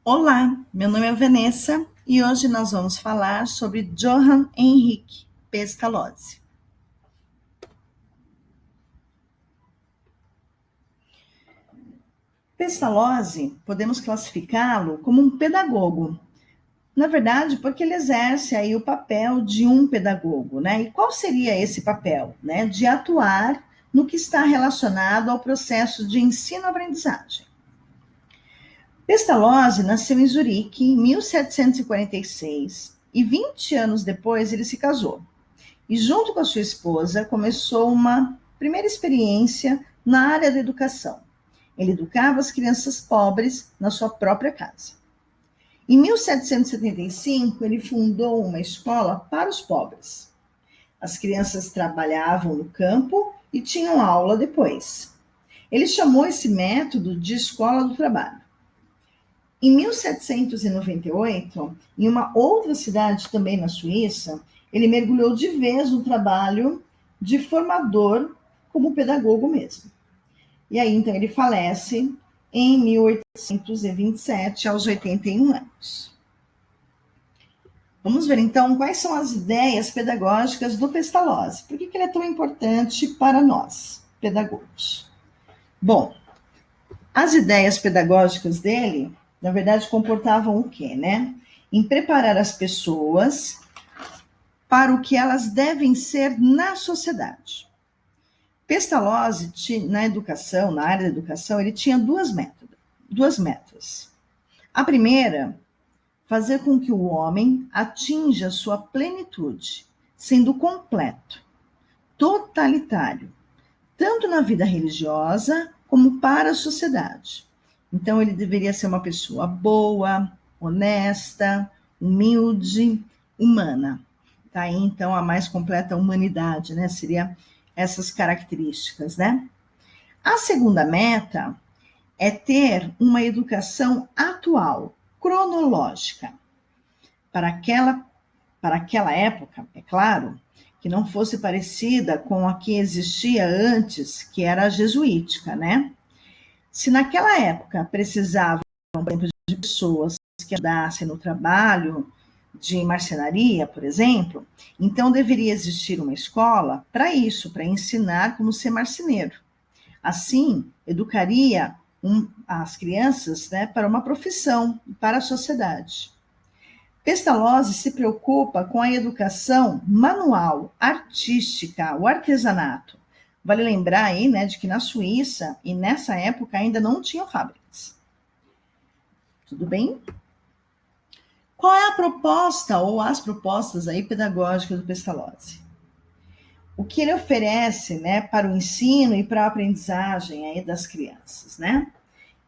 Olá, meu nome é Vanessa e hoje nós vamos falar sobre Johann Henrique Pestalozzi. Pestalozzi, podemos classificá-lo como um pedagogo. Na verdade, porque ele exerce aí o papel de um pedagogo, né? E qual seria esse papel, né? De atuar no que está relacionado ao processo de ensino-aprendizagem. Pestalozzi nasceu em Zurique em 1746 e 20 anos depois ele se casou. E junto com a sua esposa começou uma primeira experiência na área da educação. Ele educava as crianças pobres na sua própria casa. Em 1775, ele fundou uma escola para os pobres. As crianças trabalhavam no campo e tinham aula depois. Ele chamou esse método de escola do trabalho. Em 1798, em uma outra cidade também na Suíça, ele mergulhou de vez no trabalho de formador como pedagogo mesmo. E aí, então, ele falece em 1827, aos 81 anos. Vamos ver, então, quais são as ideias pedagógicas do Pestalozzi. Por que ele é tão importante para nós, pedagogos? Bom, as ideias pedagógicas dele, na verdade, comportavam o quê, né? Em preparar as pessoas para o que elas devem ser na sociedade. Pestalozzi, na educação, na área da educação, ele tinha duas metas. A primeira, fazer com que o homem atinja sua plenitude, sendo completo, totalitário, tanto na vida religiosa como para a sociedade. Então, ele deveria ser uma pessoa boa, honesta, humilde, humana. Tá aí, então, a mais completa humanidade, né? Seria essas características, né? A segunda meta é ter uma educação atual, cronológica. Para aquela época, é claro, que não fosse parecida com a que existia antes, que era a jesuítica, né? Se naquela época precisavam, por exemplo, de pessoas que ajudassem no trabalho de marcenaria, por exemplo, então deveria existir uma escola para isso, para ensinar como ser marceneiro. Assim, educaria as crianças, né, para uma profissão, para a sociedade. Pestalozzi se preocupa com a educação manual, artística, o artesanato. Vale lembrar aí, né, de que na Suíça, e nessa época, ainda não tinham fábricas. Tudo bem? Qual é a proposta, ou as propostas aí pedagógicas do Pestalozzi? O que ele oferece, né, para o ensino e para a aprendizagem aí das crianças, né?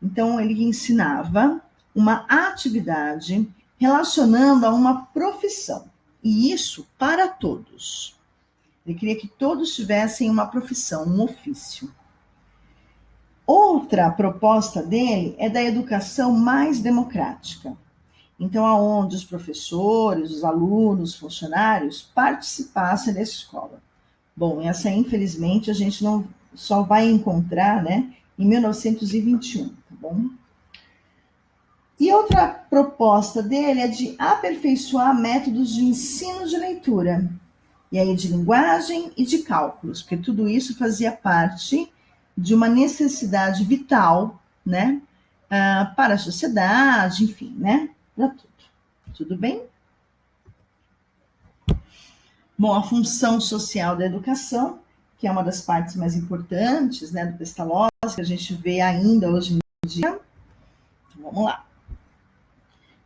Então, ele ensinava uma atividade relacionando a uma profissão, e isso para todos. Ele queria que todos tivessem uma profissão, um ofício. Outra proposta dele é da educação mais democrática. Então, aonde os professores, os alunos, funcionários participassem dessa escola. Bom, essa infelizmente a gente não só vai encontrar, né, em 1921, tá bom? E outra proposta dele é de aperfeiçoar métodos de ensino de leitura, e aí de linguagem e de cálculos, porque tudo isso fazia parte de uma necessidade vital, né, para a sociedade, enfim, né, para tudo. Tudo bem? Bom, a função social da educação, que é uma das partes mais importantes, né, do Pestalozzi, que a gente vê ainda hoje em dia. Então, vamos lá.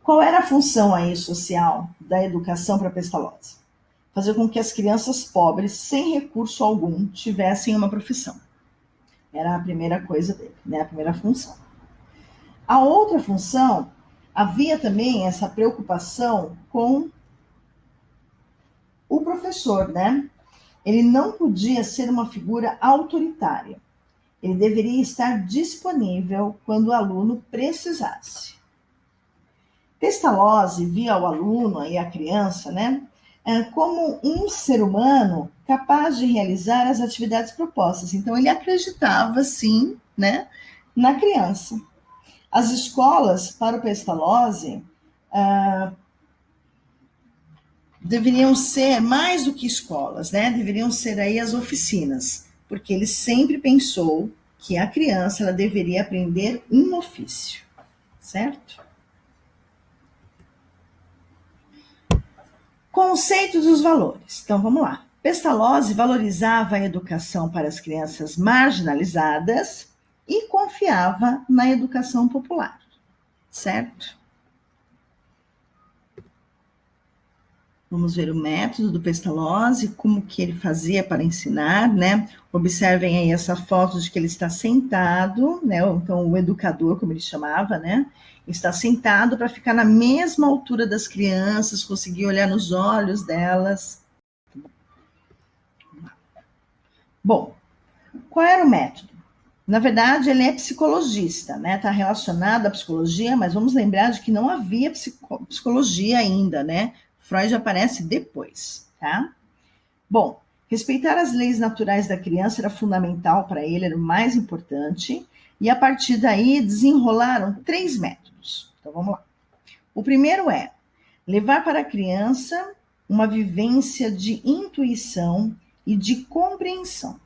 Qual era a função aí social da educação para Pestalozzi? Fazer com que as crianças pobres, sem recurso algum, tivessem uma profissão. Era a primeira coisa dele, né? A primeira função. A outra função, havia também essa preocupação com o professor, né? Ele não podia ser uma figura autoritária. Ele deveria estar disponível quando o aluno precisasse. Pestalozzi via o aluno e a criança, né, como um ser humano capaz de realizar as atividades propostas. Então, ele acreditava, sim, né, na criança. As escolas, para o Pestalozzi, deveriam ser mais do que escolas, né? Deveriam ser aí as oficinas, porque ele sempre pensou que a criança ela deveria aprender um ofício, certo? Conceitos dos valores. Então vamos lá. Pestalozzi valorizava a educação para as crianças marginalizadas e confiava na educação popular, certo? Vamos ver o método do Pestalozzi, como que ele fazia para ensinar, né? Observem aí essa foto de que ele está sentado, né? Então, o educador, como ele chamava, né? Está sentado para ficar na mesma altura das crianças, conseguir olhar nos olhos delas. Bom, qual era o método? Na verdade, ele é psicologista, né? Está relacionado à psicologia, mas vamos lembrar de que não havia psicologia ainda, né? Freud aparece depois, tá? Bom, respeitar as leis naturais da criança era fundamental para ele, era o mais importante, e a partir daí desenrolaram 3 métodos. Então vamos lá. O primeiro é levar para a criança uma vivência de intuição e de compreensão.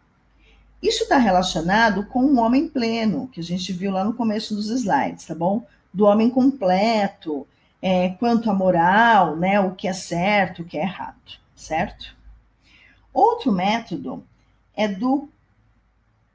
Isso está relacionado com o homem pleno, que a gente viu lá no começo dos slides, tá bom? Do homem completo, quanto à moral, né? O que é certo, o que é errado, certo? Outro método é do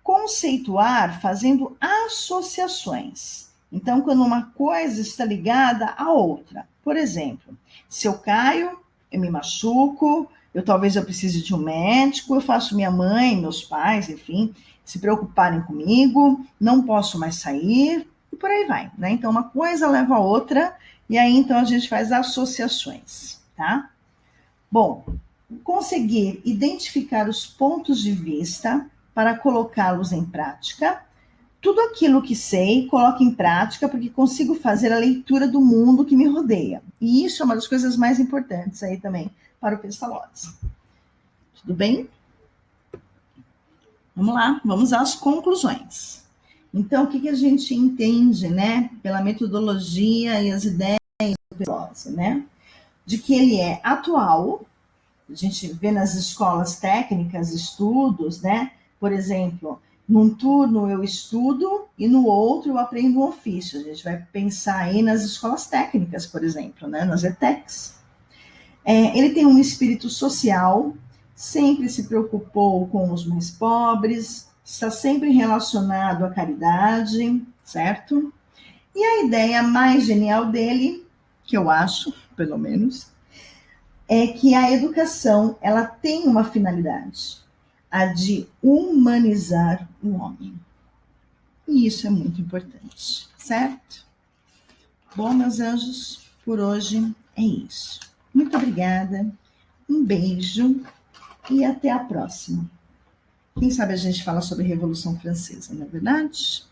conceituar fazendo associações. Então, quando uma coisa está ligada à outra. Por exemplo, se eu caio, eu me machuco, talvez eu precise de um médico, eu faço minha mãe, meus pais, enfim, se preocuparem comigo, não posso mais sair, e por aí vai, né? Então, uma coisa leva a outra, e aí então a gente faz associações, tá? Bom, conseguir identificar os pontos de vista para colocá-los em prática. Tudo aquilo que sei, coloco em prática porque consigo fazer a leitura do mundo que me rodeia. E isso é uma das coisas mais importantes aí também para o Pestalozzi. Tudo bem? Vamos lá, vamos às conclusões. Então, o que a gente entende, né, pela metodologia e as ideias do Pestalozzi, né? De que ele é atual, a gente vê nas escolas técnicas estudos, né? Por exemplo, num turno eu estudo e no outro eu aprendo um ofício. A gente vai pensar aí nas escolas técnicas, por exemplo, né? Nas ETECs. Ele tem um espírito social, sempre se preocupou com os mais pobres, está sempre relacionado à caridade, certo? E a ideia mais genial dele, que eu acho, pelo menos, é que a educação ela tem uma finalidade, a de humanizar o homem. E isso é muito importante, certo? Bom, meus anjos, por hoje é isso. Muito obrigada, um beijo e até a próxima. Quem sabe a gente fala sobre a Revolução Francesa, não é verdade?